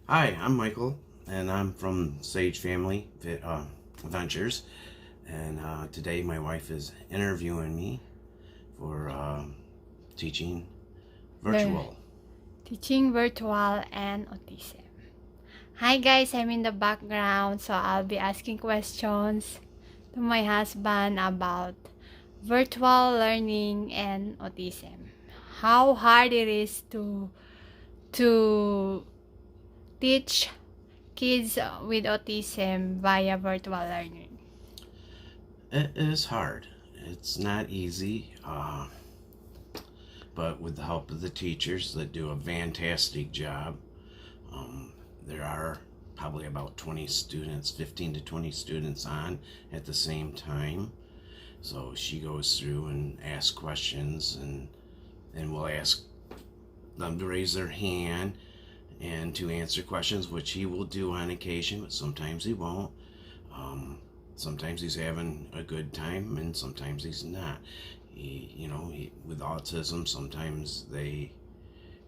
Hi, I'm Michael, and I'm from Sage Family Ventures. And today my wife is interviewing me for teaching Learn virtual. teaching virtual and autism. Hi guys, I'm in the background, so I'll be asking questions to my husband about virtual learning and autism. How hard it is to teach kids with autism via virtual learning. It is hard. It's not easy, but with the help of the teachers that do a fantastic job, um, there are probably about 20 students, 15 to 20 students on at the same time. So she goes through and asks questions, and we'll ask them to raise their hand and to answer questions, which he will do on occasion, but sometimes he won't. Sometimes he's having a good time, and sometimes he's not. With autism, sometimes they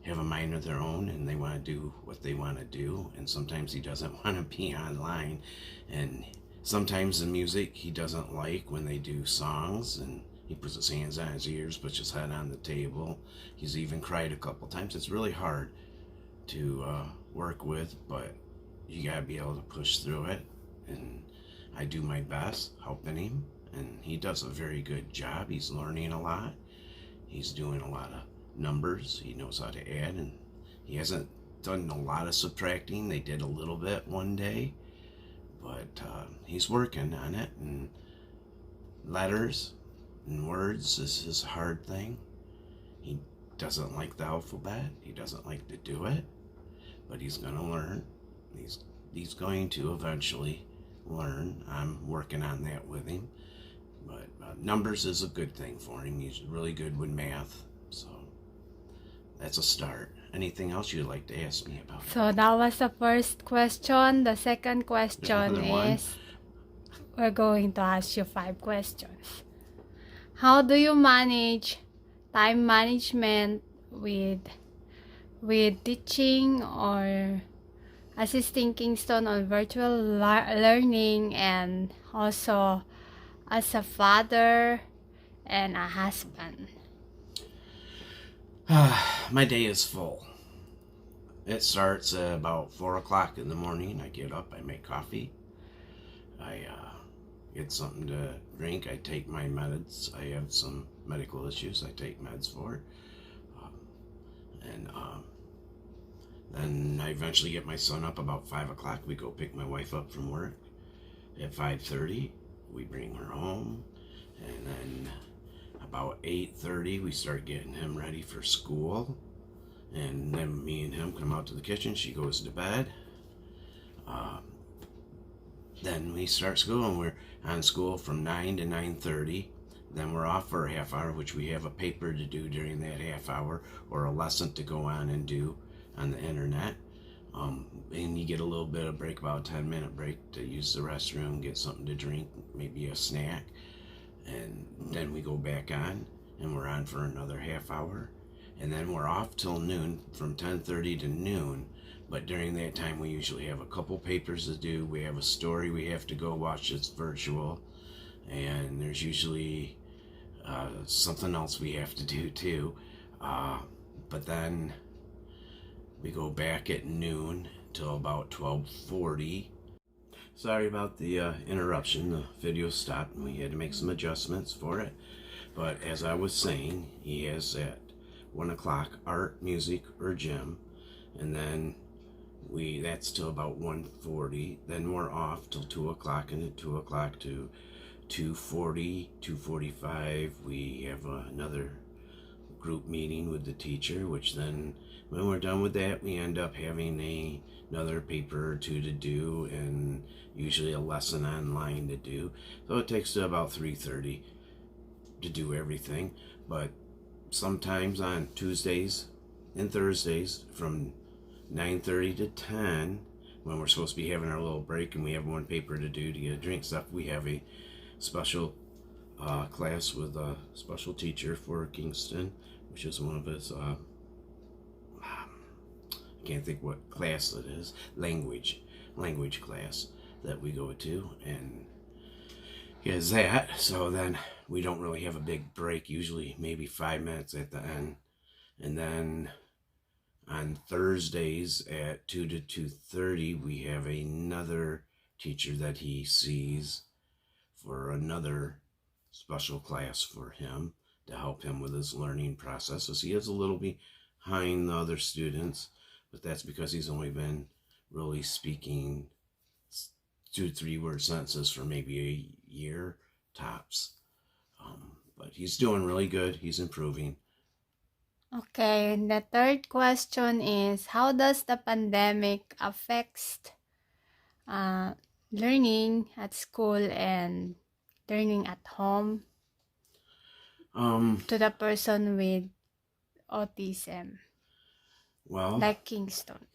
have a mind of their own and they want to do what they want to do, and sometimes he doesn't want to be online, and sometimes the music he doesn't like when they do songs, and he puts his hands on his ears, puts his head on the table. He's even cried a couple times. It's really hard to work with, but you gotta be able to push through it. And I do my best helping him, and he does a very good job. He's learning a lot. He's doing a lot of numbers. He knows how to add, and he hasn't done a lot of subtracting. They did a little bit one day, but he's working on it. And letters and words is his hard thing. He doesn't like the alphabet. He doesn't like to do it, but he's going to learn. He's going to eventually learn. I'm working on that with him. But numbers is a good thing for him. He's really good with math. So that's a start. Anything else you'd like to ask me about? So that was the first question. The second question Another one? is we're going to ask you 5 questions. How do you manage time management with teaching or assisting Kingston on virtual learning, and also as a father and a husband? My day is full. It starts at about 4 o'clock in the morning. I get up, I make coffee, I get something to drink, I take my meds. I have some medical issues I take meds for. And then I eventually get my son up about 5 o'clock. We go pick my wife up from work. At 5:30, we bring her home. And then about 8:30, we start getting him ready for school. And then me and him come out to the kitchen. She goes to bed. Uh, then we start school, and we're on school from 9 to 9:30. Then we're off for a half hour, which we have a paper to do during that half hour, or a lesson to go on and do on the internet. And you get a little bit of break, about a 10-minute break to use the restroom, get something to drink, maybe a snack. And then we go back on, and we're on for another half hour. And then we're off till noon, from 10:30 to noon. But during that time, we usually have a couple papers to do. We have a story we have to go watch that's virtual. And there's usually something else we have to do too. But then we go back at noon till about 12:40. Sorry about the interruption. The video stopped and we had to make some adjustments for it. But as I was saying, he has at 1 o'clock art, music, or gym. And then that's till about 1:40. Then we're off till 2 o'clock, and at 2 o'clock to 2:40, 2:45, we have another group meeting with the teacher, which then when we're done with that, we end up having another paper or two to do, and usually a lesson online to do. So it takes to about 3:30 to do everything. But sometimes on Tuesdays and Thursdays from 9:30 to 10, when we're supposed to be having our little break and we have one paper to do to get a drink stuff, we have a special class with a special teacher for Kingston, which is one of his, I can't think what class it is, language class that we go to, and he has that. So then we don't really have a big break, usually maybe 5 minutes at the end. And then on Thursdays at 2 to 2:30, we have another teacher that he sees for another special class for him to help him with his learning processes. He is a little behind the other students, but that's because he's only been really speaking 2-3 word sentences for maybe a year tops. But he's doing really good. He's improving. Okay, the third question is, how does the pandemic affect learning at school and learning at home to the person with autism, Well, like Kingston?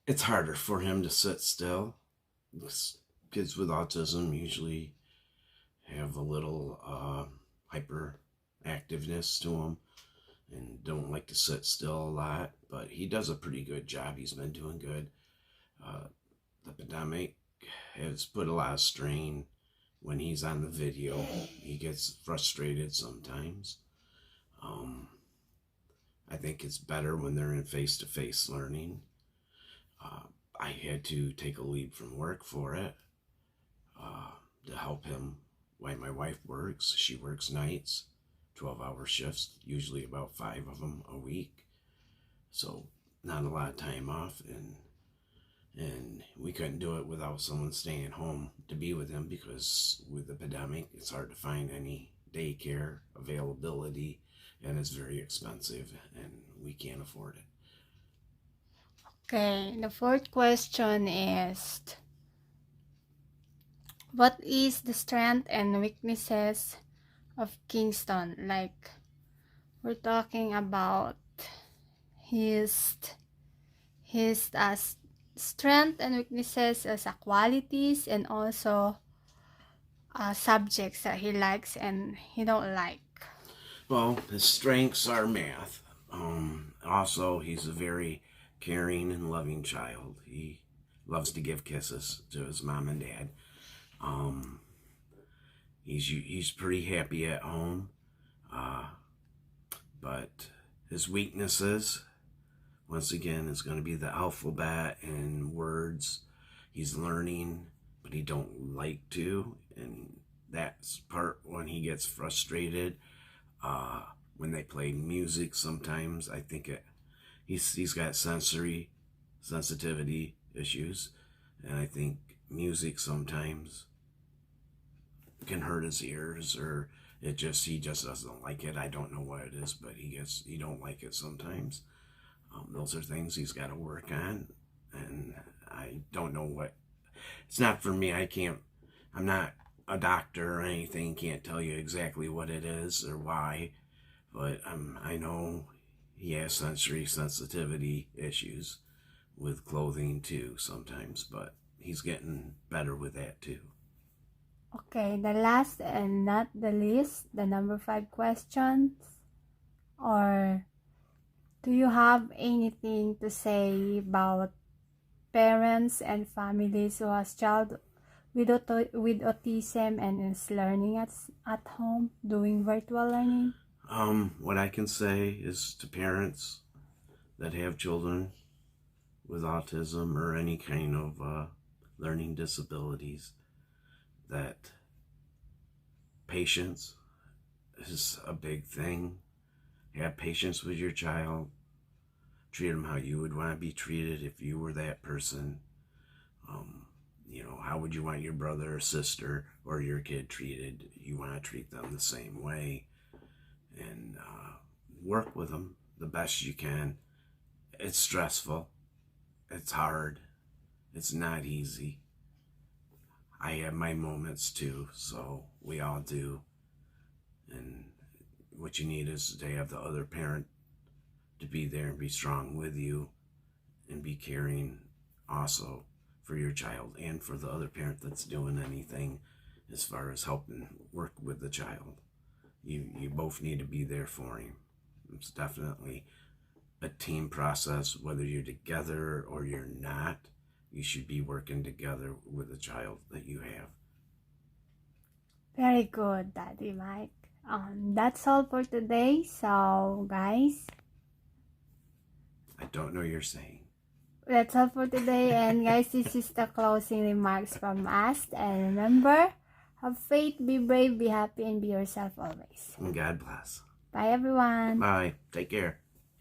it's harder for him to sit still. Kids with autism usually have a little hyperactiveness to them and don't like to sit still a lot, but he does a pretty good job. He's been doing good. The pandemic has put a lot of strain when he's on the video. He gets frustrated sometimes. I think it's better when they're in face-to-face learning. I had to take a leave from work for it to help him while my wife works. She works nights, 12-hour shifts, usually about 5 of them a week. So not a lot of time off, and we couldn't do it without someone staying home to be with him, because with the pandemic, it's hard to find any daycare availability, and it's very expensive, and we can't afford it. Okay, the fourth question is, what is the strength and weaknesses of Kingston? Like, we're talking about his strength and weaknesses as qualities, and also subjects that he likes and he don't like. Well, his strengths are math. Also, he's a very caring and loving child. He loves to give kisses to his mom and dad. He's pretty happy at home. But his weaknesses, once again, is going to be the alphabet and words. He's learning, but he don't like to, and that's part when he gets frustrated. When they play music, sometimes I think he's got sensory sensitivity issues, and I think music sometimes can hurt his ears, or he just doesn't like it. I don't know what it is, but he don't like it sometimes. Those are things he's got to work on, and I don't know what. It's not for me. I'm not a doctor or anything. Can't tell you exactly what it is or why, but I know he has sensory sensitivity issues with clothing too sometimes, but he's getting better with that too. Okay, the last and not the least, the number 5 questions. Or do you have anything to say about parents and families who has child with autism and is learning at home, doing virtual learning? What I can say is to parents that have children with autism or any kind of learning disabilities, that patience is a big thing. Have patience with your child. Treat them how you would want to be treated if you were that person. How would you want your brother or sister or your kid treated? You want to treat them the same way, and work with them the best you can. It's stressful. It's hard. It's not easy. I have my moments too, so we all do. And what you need is to have the other parent to be there and be strong with you and be caring also for your child and for the other parent that's doing anything as far as helping work with the child. You both need to be there for him. It's definitely a team process, whether you're together or you're not. You should be working together with the child that you have. Very good, Daddy Mike. That's all for today. So, guys, I don't know what you're saying. that's all for today. And guys, this is the closing remarks from us. And remember, have faith, be brave, be happy, and be yourself always. And God bless. Bye, everyone. Bye. Take care.